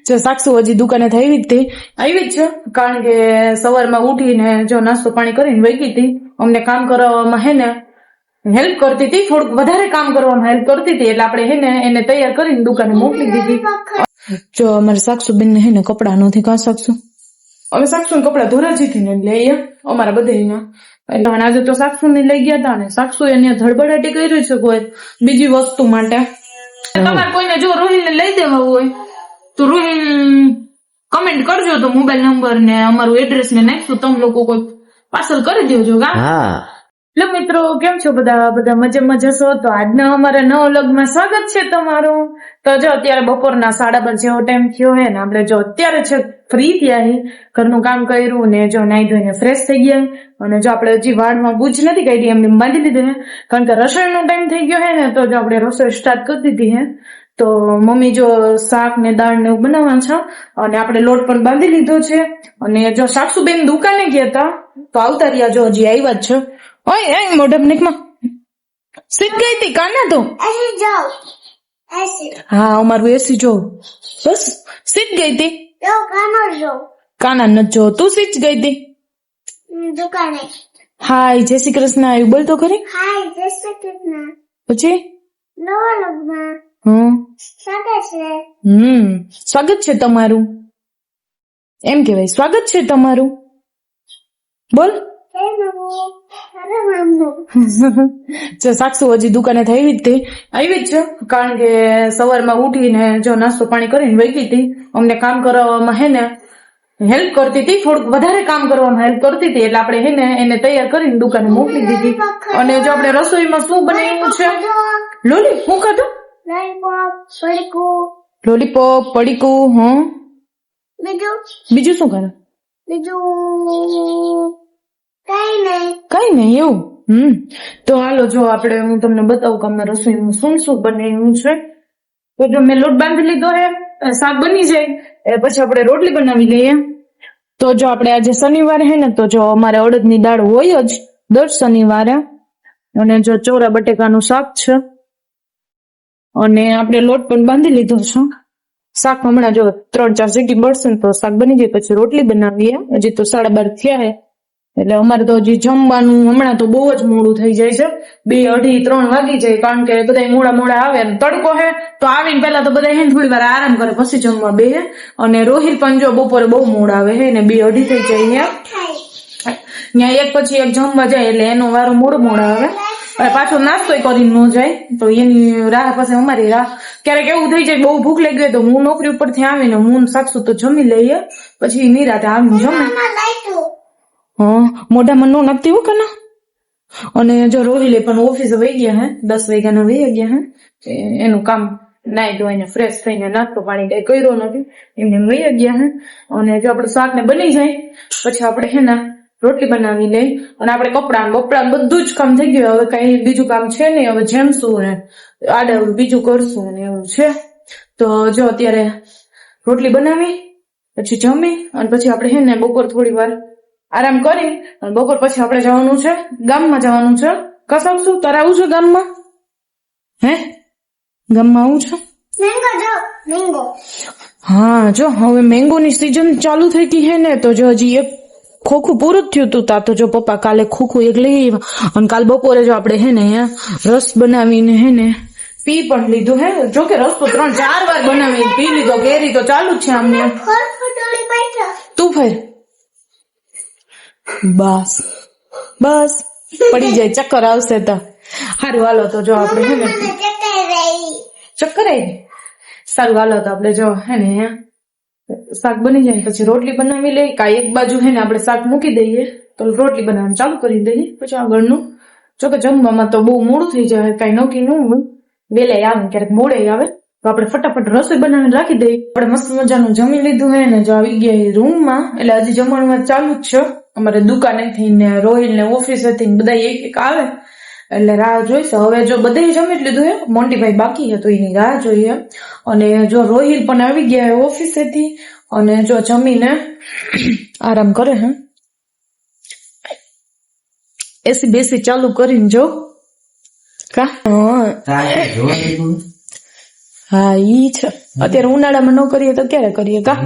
જો સાક્ષુ હજી દુકાને આવી જ છે કારણ કે સવારમાં ઉઠીને જો નાસ્તો પાણી કરીને વહી ગઈ હતી. અમને કામ કરવામાં હે ને હેલ્પ કરતી હતી, થોડુંક વધારે કામ કરવામાં હેલ્પ કરતી હતી એટલે આપણે હે ને એને તૈયાર કરીને દુકાને મોકલી દીધી. જો અમારે સાક્ષુબેન ને હે ને કપડા નથી. કા સાક્ષુ અમે સાક્ષુ કપડા ધોરાજીથી ને લઈએ અમારા બધાના. એટલે આજે તો સાક્ષુ ને લઈ ગયા હતા ને સાક્ષુ એને ધડબડાટી કર્યું છે કોઈ બીજી વસ્તુ માટે. તમારે કોઈને જો રોહિલ ને લઈ દેવા હોય તો રોહિલ કમેન્ટ કરજો તો મોબાઈલ નંબર ને અમારું એડ્રેસ ને નાખશું, તમે લોકો કોઈ પાર્સલ કરી દેજો. એટલે મિત્રો કેમ છો બધા મજામાં જશો? તો આજના અમારા નવા વ્લોગમાં સ્વાગત છે તમારું. તો જો અત્યારે બપોરના 12:30 જેવો ટાઈમ થયો હે ને આપણે જો અત્યારે છે ફ્રી થયા, ઘરનું કામ કર્યું ને જો નાઈ ધોઈને ફ્રેશ થઈ ગયા. અને જો આપણે હજી વાળમાં બૂજ નથી કાઢી, એમને બાંધી લીધી હે કારણ કે રસોઈનો ટાઈમ થઈ ગયો હે ને. તો જો આપણે રસોઈ સ્ટાર્ટ કરી દીધી હે. તો મમ્મી જો શાક ને દાળ ને એવું બનાવવાનું છે અને આપણે લોટ પણ બાંધી લીધો છે. અને જો સાક્ષુબેન દુકાને ગયા હતા તો આવતા રહ્યા, જો હજી આવ્યા જ છે. ઓય મોઢા નીકમાં સીટ ગઈ હતી કાના તો હા અમારું એસી જો બસ સીટ ગઈ હતી. કાના નથી જો, તું સીટ ગઈ હતી દુકાને. હાય જય શ્રી કૃષ્ણ આવ્યું બોલ તો ખરી. હાય જય શ્રી કૃષ્ણ. પછી નવા લગ્ન સ્વાગત છે તમારું, એમ કેવાય સ્વાગત છે તમારું બોલ. જો સાક્ષુ હજી દુકાને આવી જ છે કારણ કે સવારમાં ઉઠીને જો નાસ્તો પાણી કરીને વહી ગઈ હતી. અમને કામ કરવામાં હે ને હેલ્પ કરતી હતી, થોડુંક વધારે કામ કરવામાં હેલ્પ કરતી હતી એટલે આપણે હે ને એને તૈયાર કરીને દુકાને મોકલી દીધી. અને જો આપણે રસોઈમાં શું બનાવ્યું છે લોલી શું ખાધું? લોલીપોપ પડીકું. બીજું શું કરે? કઈ નહીં એવું. તો હાલો જો આપણે હું તમને બતાવું કે અમે રસોઈમાં શું બનાવ્યું છે. તો જો મેં લોટ બાંધી લીધો હે, શાક બની જાય પછી આપણે રોટલી બનાવી લઈએ. તો જો આપણે આજે શનિવાર હે ને તો જો અમારે અડદની દાળ હોય જ દર શનિવારે. અને જો ચોરા બટેકાનું શાક છે અને આપણે લોટ પણ બાંધી લીધો છે. શાક હમણાં જો 3-4 સીટી બળશે ને તો શાક બની જાય પછી રોટલી બનાવીએ. હજી તો 12:30 થયા હે એટલે અમારે તો હજી જમવાનું હમણાં તો બહુ જ મોડું થઈ જાય છે. 2, 2:30, 3 વાગી જાય કારણ કે બધા મોડા આવે ને તડકો હે તો આવીને પેલા તો બધા હે થોડી વાર આરામ કરે પછી જમવા બેહે. અને રોહિલ પણ જો બપોરે બહુ મોડ આવે હે ને 2, 2:30 થઈ જાય ત્યાં એક પછી એક જમવા જાય એટલે એનો વારો મોડો આવે. અને પાછો નાસ્તો કરીને ન જાય તો એની રાહ પાસે અમારી રાહ. ક્યારેક એવું થઈ જાય બહુ ભૂખ લાગી હોય તો હું નોકરી ઉપરથી આવીને હું સાક્ષુ તો જમી લઈએ પછી નિરાતે આવીને જમે. મોઢામાં નો નાખતી હો કના. અને જો રોહિલે પણ ઓફિસે વહી ગયા હે 10 વાગ્યાના વહી ગયા હે. એનું કામ નાઈ ધોઈને ફ્રેશ થઈને નાસ્તો પાણી કઈ કર્યો નથી એમને વહી ગયા હે. અને જો આપણે શાક ને બની જાય પછી આપણે હે ને રોટલી બનાવી લઈ. અને આપણે કપડા બધું જ કામ થઈ ગયું. હવે કઈ બીજું કામ છે નહીં, હવે જમશું ને આડે બીજું કરશું ને એવું છે. તો જો અત્યારે રોટલી બનાવી પછી જમી અને પછી આપણે હે ને બપોર થોડી વાર આરામ કરી અને બપોર પછી આપણે જવાનું છે ગામમાં જવાનું છે. કસાવશું તારે આવું છે ગામમાં? હે ગામમાં આવું છે? હા જો હવે મેંગોની સીઝન ચાલુ થઈ ગઈ હે ને તો જો હજી એક ખોખું પૂરું જ થયું હતું તા તો જો પપ્પા કાલે ખોખું એક લઈ આવ્યા. અને કાલ બપોરે જો આપણે હે ને રસ બનાવીને હે ને પી પણ લીધું હે. જો કે રસ તો 3-4 વાર બનાવીને પી લીધો. કેરી તો ચાલુ જ છે આમને. તું ફેર બસ પડી જાય ચક્કર આવશે તો સારું હાલો. તો જો આપણે હે ને ચક્કર આવી સારું હાલો તો આપણે જો હે ને શાક બની જાય પછી રોટલી બનાવી લઈએ. એક બાજુ હે ને આપણે શાક મૂકી દઈએ તો રોટલી બનાવવાનું ચાલુ કરી દઈએ પછી આગળનું. જો કે જમવામાં તો બહુ મોડું થઈ જાય, કઈ નક્કી ન હોય. વેલાય આવે ક્યારેક મોડે આવે તો આપણે ફટાફટ રસોઈ બનાવીને રાખી દઈએ. આપણે મસ્ત મજાનું જમી લીધું હે ને જો આવી ગયા રૂમમાં. એટલે હજી જમવાનું ચાલુ જ છે. અમારે દુકાનેથી ને રોહિલ ને ઓફિસેથી બધા એક આવે એટલે રાહ જોઈશે. હવે જો બધે જમી લીધું હે, મોન્ટીભાઈ બાકી હતો એની રાહ જોઈએ. અને જો રોહિલ પણ આવી ગયા ઓફિસેથી અને જો જમીને આરામ કરે હે. એસી બેસી ચાલુ કરીને જો કા હા ઈ છે. અત્યારે ઉનાળામાં ન કરીએ તો ક્યારે કરીએ કા?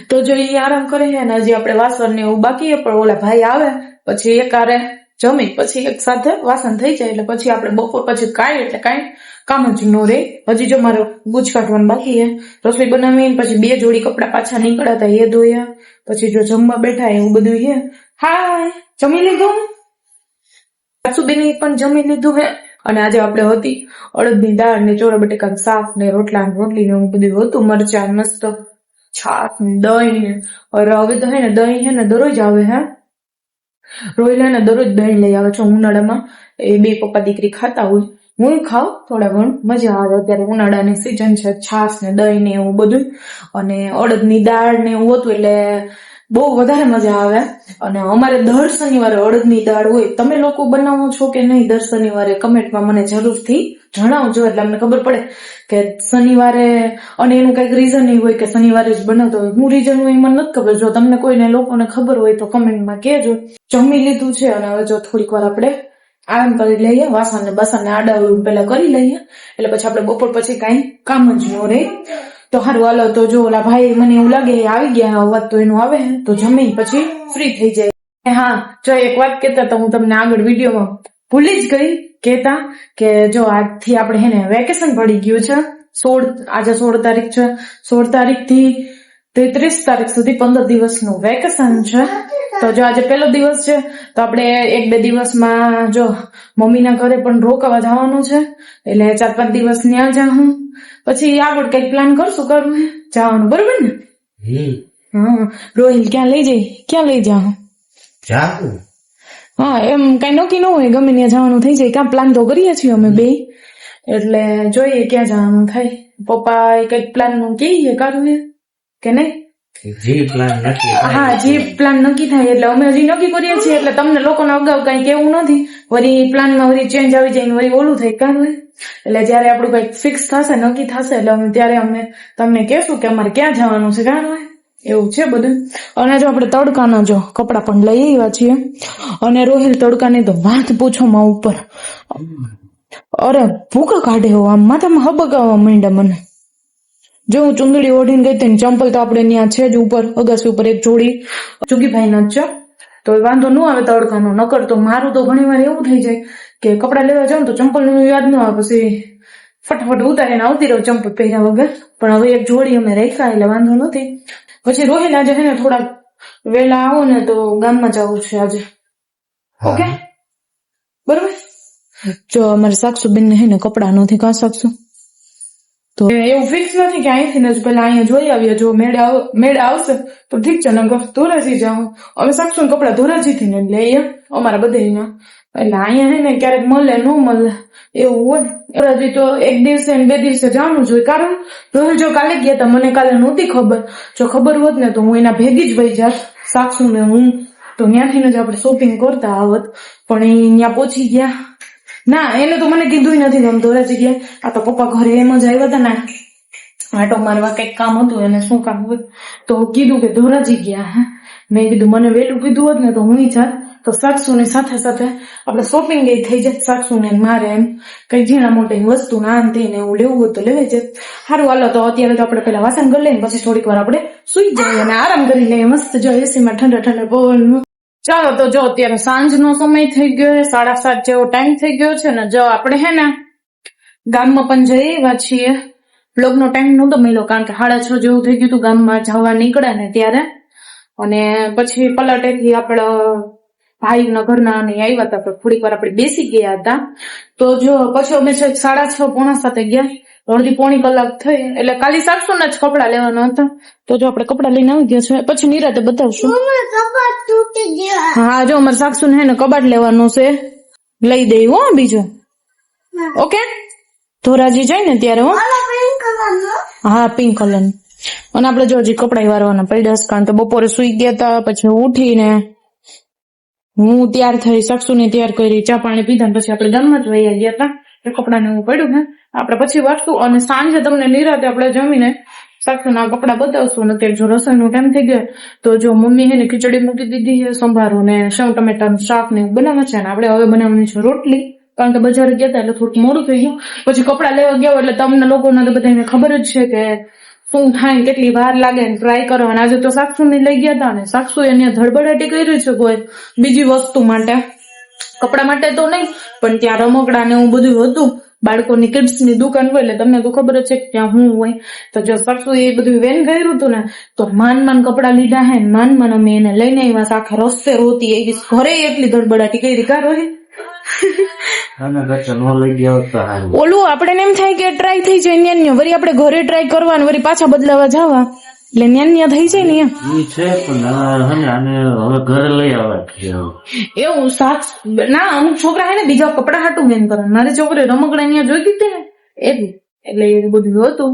તો જો ઈ આરામ કરે છે ને હજી આપણે વાસણ ને એવું બાકી પણ ઓલા ભાઈ આવે પછી એકારે જમી પછી એક સાથે વાસણ થઈ જાય એટલે પછી આપણે બપોર પછી કાંઈ એટલે કાંઈ કામ જ ન રહે. હજી જો મારે ગુજ કાઢવાનું બાકી છે. રસોઈ બનાવીને પછી 2 જોડી કપડા પાછા નીકળ્યા હતા એ ધોયા પછી જો જમવા બેઠા એવું બધું છે. હાય જમી લીધું? સાસુબેને પણ જમી લીધું હે. અને આજે આપણે હતી અડદની દાળ ને ચોળા બટેકાનું શાક ને રોટલા ને રોટલી ને એવું બધું હતું. મરચાં મસ્ત છાશ ને દહીં ને હવે તો હે ને દહીં હે ને દરરોજ આવે હે. રોહિલા ને દરરોજ દહીં લઈ આવે છે ઉનાળામાં. એ 2 પપ્પા દીકરી ખાતા હોય. હું ખાવ થોડા ઘણું મજા આવે. અત્યારે ઉનાળાની સિઝન છે. છાશ ને દહીં ને એવું બધું અને અડદની દાળ ને એવું હતું એટલે બહુ વધારે મજા આવે. અને અમારે દર શનિવારે અડદની દાળ હોય. તમે લોકો બનાવો છો કે નહીં દર શનિવારે કમેન્ટમાં મને જરૂરથી જણાવજો એટલે અમને ખબર પડે કે શનિવારે. અને એનું કઈક રીઝન એ હોય કે શનિવારે જ બનાવતો હોય. હું રીઝન હોય મને નથી ખબર. જો તમને કોઈને લોકોને ખબર હોય તો કમેન્ટમાં કહેજો. જમી લીધું છે અને હવે જો થોડીક વાર આપણે આરામ કરી લઈએ. વાસણ ને બસણ આડાવડું પેલા કરી લઈએ એટલે પછી આપણે બપોર પછી કઈ કામ જ ન રહે. તો હારું હાલો. તો જો ઓલા ભાઈ મને એવું લાગે આવી ગયા અવાજ તો એનું આવે તો જમી પછી ફ્રી થઈ જાય. હા જો એક વાત કેતા તો હું તમને આગળ વિડીયોમાં ભૂલી જ ગઈ કેતા કે જો આજથી આપણે હે ને વેકેશન પડી ગયું છે. આજે 16 તારીખ છે. 16 તારીખ થી 33 તારીખ સુધી 15 દિવસનું વેકેશન છે. તો જો આજે પહેલો દિવસ છે તો આપણે 1-2 દિવસમાં જો મમ્મીના ઘરે પણ રોકાવા જવાનું છે એટલે 4-5 દિવસ ત્યાં જાઉં પછી આગળ કઈક પ્લાન કરશું કરવું જવાનું બરોબર ને? હા રોહિલ ક્યાં લઈ જાઉં? હા એમ કઈ નક્કી ન હોય ગમે ત્યાં જવાનું થઈ જાય. ક્યાં પ્લાન તો કરીએ છીએ અમે 2 એટલે જોઈએ ક્યાં જવાનું થાય. પપ્પા કઈક પ્લાન નું કહીએ કરવું કે નહીં? હા જે પ્લાન નક્કી થાય એટલે અમે હજી નક્કી કરીએ છીએ એટલે તમને લોકોને અગાઉ કઈ કેવું નથી. વળી પ્લાનમાં વળી ચેન્જ આવી જાય વળી ઓલું થાય કાઢવું. એટલે જયારે આપણું કઈક ફિક્સ થશે નક્કી થશે એટલે અમે ત્યારે અમે તમને કહેશું કે અમારે ક્યાં જવાનું છે કાઢવું. એવું છે બધું. અને જો આપણે તડકાના જો કપડા પણ લઈ આવ્યા છીએ. અને રોહિલ તડકાની તો વાત પૂછો માં ઉપર અરે ભૂકા કાઢે આમ માથામાં હબકાવા માંડ્યા મને. જો હું ચુંદડી ઓઢીને ગઈ હતી ચંપલ તો આપણે ત્યાં છે જ ઉપર અગાસી ઉપર એક જોડી ચુગીભાઈ ના છે તો વાંધો ન આવે તડકાનો. નકર તો મારું તો ઘણી વાર એવું થઈ જાય કે કપડા લેવા જાઉં તો ચંપલ નું યાદ ન આવે પછી ફટાફટ ઉતારીને આવતી રહું ચંપલ પહેર્યા વગર. પણ હવે એક જોડી અમે રાખ્યા એટલે વાંધો નથી. પછી રોહિલ આજે છે ને થોડા વેલા આવો ને તો ગામમાં જવું છે આજે. ઓકે બરોબર. જો અમારે સાક્ષુબેન ને હે ને કપડા નથી કા સાક્ષુ તો એવું ફિક્સ નથી કે અહીંથી ને પેલા અહીંયા જોઈ આવીએ. જો મેળે આવશે તો ઠીક છે નકર ધોરાજી જાઉં. અમે સાક્ષુ કપડા ધોરાજી થી ને લઈએ અમારા બધા. એટલે અહીંયા હે ને ક્યારેક મળે ન મળે એવું હોય. ધોરાજી તો 1 દિવસે ને 2 દિવસે જવાનું જ હોય. કારણ રોહિલ જો કાલે ગયા હતા મને કાલે નહોતી ખબર. જો ખબર હોત ને તો હું એના ભેગી જ વહી જાત સાક્ષુ ને હું તો ત્યાંથી જ આપણે શોપિંગ કરતા આવત. પણ એ ત્યાં પહોંચી ગયા ના એને તો મને કીધું નથી આમ ધોરાજી ગયા. આ તો પપ્પા ઘરે એમ જ આવ્યા હતા ને આટો મારવા કઈક કામ હતું એને શું કામ હોય તો કીધું કે ધોરાજી ગયા. મેં કીધું મને વહેલું કીધું હોત ને તો હું જાત તો સાક્ષુ ની સાથે સાથે આપણે શોપિંગ એ થઈ જાય. સાક્ષુ ને મારે એમ કઈ ઝીણા મોટી વસ્તુ ના ને એવું લેવું હોય તો લેવાય જાય. સારું હાલો તો અત્યારે તો આપણે પેલા વાસણ કરી લઈએ પછી થોડીક વાર આપણે સુઈ જઈએ અને આરામ કરી લઈએ મસ્ત જો એસી માં ઠંડા ઠંડા પવન. ચાલો તો જો અત્યારે સાંજનો સમય થઈ ગયો 7:30 જેવો ટાઈમ થઈ ગયો છે ને જો આપણે હે ને ગામમાં પણ જઈ આવ્યા છીએ. બ્લોગ નો ટાઈમ નહોતો મળ્યો કારણ કે 6:30 જેવું થઈ ગયું હતું ગામમાં જવા નીકળ્યા ને ત્યારે. અને પછી પલટેથી આપણા ભાઈના ઘરના આવ્યા હતા તો થોડીક વાર આપણે બેસી ગયા હતા. તો જો પછી અમે 6:30 પોણા 7 ગયા. અડધી પોણી કલાક થઈ એટલે ખાલી સાક્ષુના જ કપડા લેવાના હતા. તો જો આપણે કપડા લઈને આવી ગયા છે પછી નિરાતે બતાવશું. હા જો અમારે સાક્ષુ ને ને કબાટ લેવાનું છે લઈ દઈ હો બીજો. ઓકે ધોરાજી જાય ને ત્યારે હો. હા પિંક કલર. અને આપણે જો હજી કપડા વારવાના પડ્યા કારણ કે બપોરે સુઈ ગયા હતા પછી ઉઠીને હું તૈયાર થઈ સાક્ષુ ને તૈયાર કરી ચા પાણી પીધા પછી આપણે ગામમાં જ વહી ગયા હતા. કપડા ને એવું પડ્યું ને આપણે પછી વાંચતું અને સાંજે તમને નિરાતે આપણે જમીને સાક્ષુના કપડા બતાવશું. અને જો રસોઈનો ટાઈમ થઈ ગયો તો જો મમ્મી હે ને ખીચડી મૂકી દીધી છે સંભારો ને સેવ ટમેટાનું શાક ને એવું બનાવે છે ને આપણે હવે બનાવવાની છે રોટલી કારણ કે બજારે ગયા હતા એટલે થોડુંક મોડું થઈ ગયું. પછી કપડા લેવા ગયા એટલે તમને લોકોને તો બધાને ખબર જ છે કે શું થાય ને કેટલી વાર લાગે ને ટ્રાય કરવાની. આજે તો સાક્ષુ ને લઈ ગયા હતા ને સાક્ષુ એને ધડબડાટી કરી છે કોઈ બીજી વસ્તુ માટે, કપડા માટે તો નહીં પણ ત્યાં રમકડા ને એવું બધું હતું. બાળકોની કિડ્સ ની દુકાન હોય એટલે તમને તો ખબર જ છે કે ત્યાં હું હોય. તો જો સાક્ષુ એ બધું વેન કર્યું હતું ને તો માન કપડા લીધા હે, માન અમે એને લઈને આવ્યા. આખા રસ્તે રોતી એવી ઘરે એટલી ધડબડાટી કરી કા રોહી. ઓલું આપણે એમ થાય કે ટ્રાય થઈ જાય ન્યાન્યો, વળી આપણે ઘરે ટ્રાય કરવાનું, વળી પાછા બદલાવા જવા એટલે ન્યાન્યા થઈ જાય ને ઘરે લઈ આવે એવું. સાચ ના અમુક છોકરા હે ને બીજા કપડા હાટું વેન કરે. મારી છોકરી રમકડા અહીંયા જોઈતી હતી ને એવું, એટલે એ બધું હતું.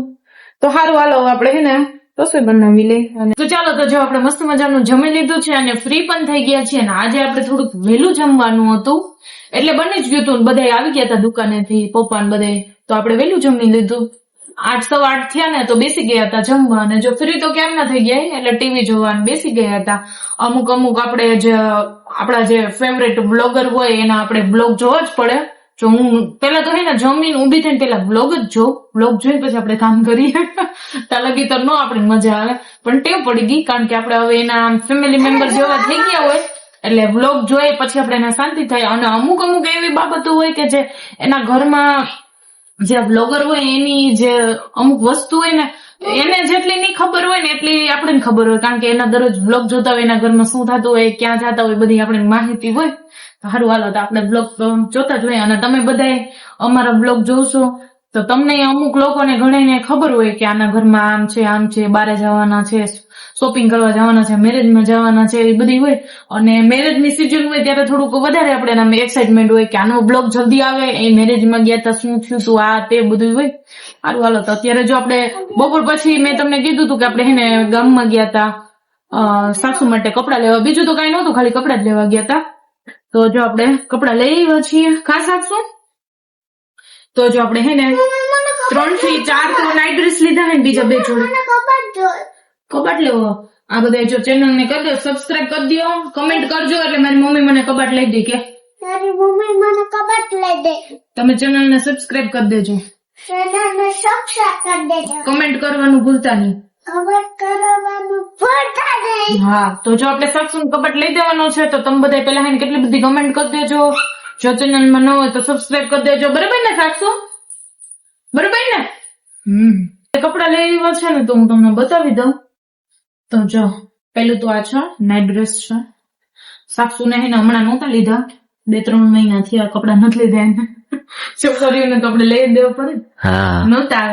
તો સારું હાલો આપણે હે ને રસોઈ બનાવી લે. તો ચાલો તો જો આપણે મસ્ત મજાનું જમી લીધું છે અને ફ્રી પણ થઈ ગયા છીએ. અને આજે આપણે થોડુંક વહેલું જમવાનું હતું એટલે બની જ ગયું હતું. બધા આવી ગયા હતા દુકાનેથી, પપ્પા ને બધા, તો આપણે વહેલું જમી લીધું. 8:15 થયા ને તો બેસી ગયા હતા જમવા. અને જો ફ્રી તો કેમ ના થઈ ગયા એટલે ટીવી જોવાનું બેસી ગયા હતા. અમુક આપણે જે આપણા જે ફેવરેટ બ્લોગર હોય એના આપણે બ્લોગ જોવા જ પડે. જો હું પેલા તો હે ને જમીન ઉભી થઈને પેલા બ્લોગ જ જોઉં, બ્લોગ જોઈને પછી આપણે કામ કરીએ. ત્યાં લગી તો ન આપણે મજા આવે પણ ટેવ પડી ગઈ, કારણ કે આપણે હવે એના ફેમિલી મેમ્બર જેવા થઈ ગયા હોય એટલે બ્લોગ જોઈએ પછી આપણે એને શાંતિ થાય. અને અમુક એવી બાબતો હોય કે જે એના ઘરમાં જે બ્લોગર હોય એની જે અમુક વસ્તુ હોય ને એને જેટલી નહીં ખબર હોય ને એટલી આપણને ખબર હોય, કારણ કે એના દરરોજ બ્લોગ જોતા હોય, એના ઘરમાં શું થતું હોય, ક્યાં જતા હોય, બધી આપણે માહિતી હોય. સારું હાલો તો આપણે બ્લોગ જોતા જ હોય. અને તમે બધા અમારા બ્લોગ જોશો તો તમને અમુક લોકોને ઘણાને ખબર હોય કે આના ઘરમાં આમ છે, બારે જવાના છે, શોપિંગ કરવા જવાના છે, મેરેજમાં જવાના છે, એ બધી હોય. અને મેરેજની સિઝન હોય ત્યારે થોડુંક વધારે આપણે એક્સાઇટમેન્ટ હોય કે આનો બ્લોગ જલ્દી આવે, એ મેરેજમાં ગયા હતા, શું થયું હતું, આ તે બધું હોય. સારું હાલો તો અત્યારે જો આપણે બપોર પછી મેં તમને કીધું હતું કે આપણે હેને ગામમાં ગયા હતા સાસુ માટે કપડા લેવા. બીજું તો કઈ નહોતું, ખાલી કપડા જ લેવા ગયા હતા. તો જો આપણે કપડા લઈ આવ્યા છીએ ખાસ આપશું. તો જો આપણે હે ને 3 થી 4 તો નાઇટ ડ્રેસ લીધા હે ને બીજા 2 જોડી કબાટ લેવો. આ બધા જો ચેનલ ને કરી દો, સબસ્ક્રાઇબ કરી દો, કમેન્ટ કરજો એટલે મારી મમ્મી મને કબાટ લઈ દે. કે તારી મમ્મી મને કબાટ લઈ દે. તમે ચેનલ ને સબસ્ક્રાઇબ કરી દેજો, ચેનલ ને સબસ્ક્રાઇબ કરી દેજો, કમેન્ટ કરવાનું ભૂલતા નહીં. કમેન્ટ કરવાનું ભૂલતા નહીં. હા તો જો આપણે સાક્ષુ કબાટ લઈ દેવાનો છે તો તમે બધા પેલા હે ને કેટલી બધી કમેન્ટ કરી દેજો. જો ચેનલ માં ન હોય તો સબસ્ક્રાઇબ કરી દેજો. બરાબર ને સાક્ષુ? બરાબર ને? કપડા લઈ આવ્યા છે ને તો હું તમને બતાવી દઉં. તો જો પેલું તો આ છે નાઇટ ડ્રેસ છે. સાક્ષુ ને હમણાં નહોતા લીધા, 2-3 મહિના થયા કપડા નથી લીધા એને. છોકરીઓને તો આપણે લઈ દેવા પડે, નહોતા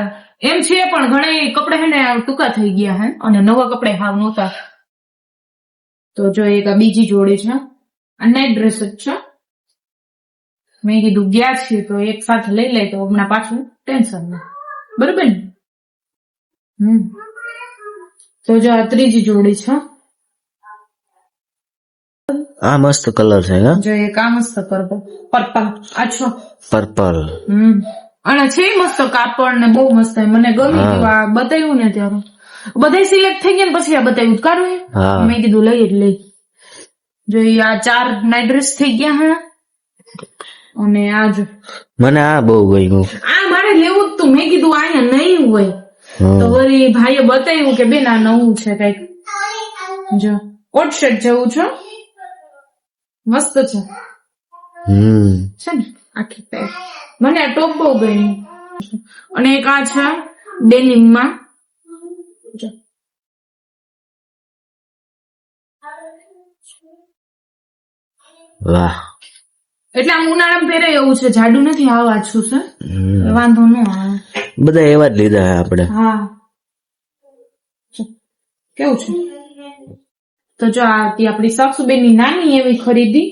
એમ છે પણ ઘણા કપડા હે ને ટૂંકા થઈ ગયા હે અને નવા કપડા હાવ નહોતા. તો જો એક આ બીજી જોડી છે, આ નાઇટ ડ્રેસ જ છે. મેં કીધું ગયા છીએ તો એક સાથે લઈ લે તો હમણાં પાછું ટેન્શન નહીં. બરોબર ને? તો જો આ ત્રીજી જોડી છે. આ મસ્ત કલર છે. જો એક આ મસ્ત પર્પલ આછો પર્પલ અને છે મસ્ત કાપડ ને બહુ મસ્ત. મને ગમી ગયું આ બતાવ્યું ને ત્યારે બધા સિલેક્ટ થઈ ગયા ને પછી આ બતાવ્યું કાઢું. મેં કીધું લઈ જ લઈ. જો આ 4 નાઇટ ડ્રેસ થઈ ગયા હે. અને આ જો મને આ બહુ ગમ્યું. આ મારે લેવું જ તું. મેં કીધું અહીંયા નહીં હોય તો વળી ભાઈએ બતાવ્યું કે બેન આ નવું છે કઈક. જો કોટ શર્ટ જેવું છે, મસ્ત છે ને આખી પેક. મને આ ટોપ બહુ ગમ્યું. અને એક આ છે ડેનિમ માં. વાહ, એટલે આમ ઉનાળામાં પહેરે એવું છે, જાડું નથી, આવ આછું છે, વાંધો ન આવે. બધા એવા જ લીધા આપણે. હા કેવું છે. તો જો આ આપડી સાક્ષુબેનની નાની એવી ખરીદી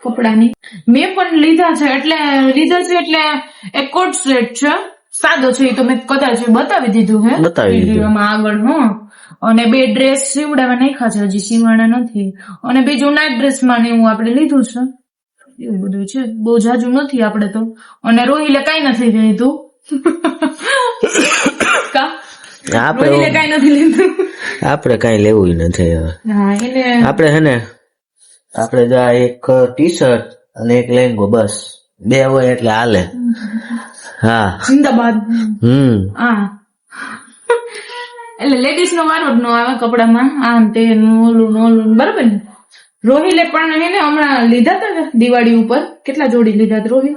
કપડાની મેં પણ લીધા છે. એટલે એક કોટ સેટ છે, સાદો છે, એ તો મેં કદાચ બતાવી દીધું હે વિડીયોમાં આગળ. અને 2 ડ્રેસ સીવડાવવા નાખ્યા છે, હજી સીવાણા નથી. અને બીજું નાઇટ ડ્રેસ માં ને એવું આપણે લીધું છે. એવું બધું છે, બહુ જાજુ નથી આપણે તો. અને રોહિલે કઈ નથી લીધું. રોહિલે કઈ નથી લીધું. આપણે કઈ લેવું નથી. આપણે હે ને આપણે એક ટી શર્ટ અને એક લેંગો, બસ બે હોય એટલે હાલે. હા. જિંદાબાદ. હા એટલે લેડીઝ નો વારો જ ન આવે કપડામાં, આમ તે ઓલું ને ઓલું, બરાબર ને. રોહિલે પણ એને હમણાં લીધા હતા ને દિવાળી ઉપર, કેટલા જોડી લીધા હતા રોહિલ?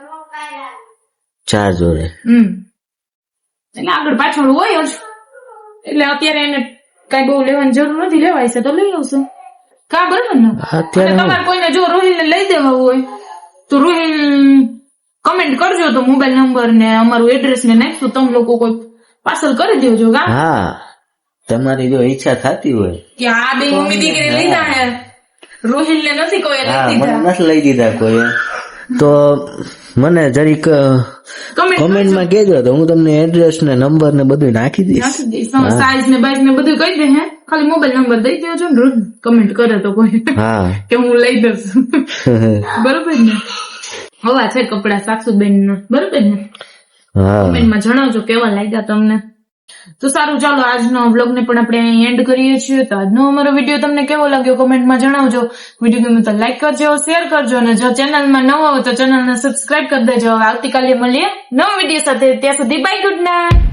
4 જોડે. એટલે આગળ પાછળ હોય જ, એટલે અત્યારે એને કઈ બહુ લેવાની જરૂર નથી, લેવાય છે તો લઈ આવશું. કા બરાબર ને. અત્યારે અને તમારે કોઈને જો રોહિલ ને લઈ દેવા હોય તો રોહિલ કમેન્ટ કરજો, તો મોબાઈલ નંબર ને અમારું એડ્રેસ ને નાખશું, તમે લોકો કોઈ પાર્સલ કરી દેજો. કા હા, તમારી જો ઈચ્છા થતી હોય કે આ બે મમ્મી દીકરી લીધા હે, રોહિલ ને નથી કોઈ લઈ હા, મને દીધા, નથી લઈ દીધા કોઈ, તો મને જરીક કોમેન્ટમાં કહેજો તો હું તમને એડ્રેસ ને નંબર ને બધું નાખી દઈશ. સાઈઝ ને બાઈઝ ને બધું કહી દે. હે ખાલી મોબાઈલ નંબર દઈ દેજો ને, રોજ કમેન્ટ કરે તો કોઈ હા. કે હું લઈ દઉં. બરોબર ને. હવા છે કપડા સાક્ષુબેન નો, બરોબર ને. હા. કમેન્ટમાં જણાવજો કેવા લાગ્યા તમને. તો સારું, ચાલો આજનો વ્લોગ ને પણ આપણે અહીં એન્ડ કરીએ છીએ. તો આજનો અમારો વિડીયો તમને કેવો લાગ્યો કમેન્ટમાં જણાવજો. વિડીયો ગમે તો લાઈક કરજો, શેર કરજો, અને જો ચેનલમાં નવો હોય તો ચેનલને સબસ્ક્રાઇબ કરી દેજો. હવે આવતીકાલે મળીએ નવા વિડીયો સાથે, ત્યાં સુધી બાય, ગુડ નાઇટ.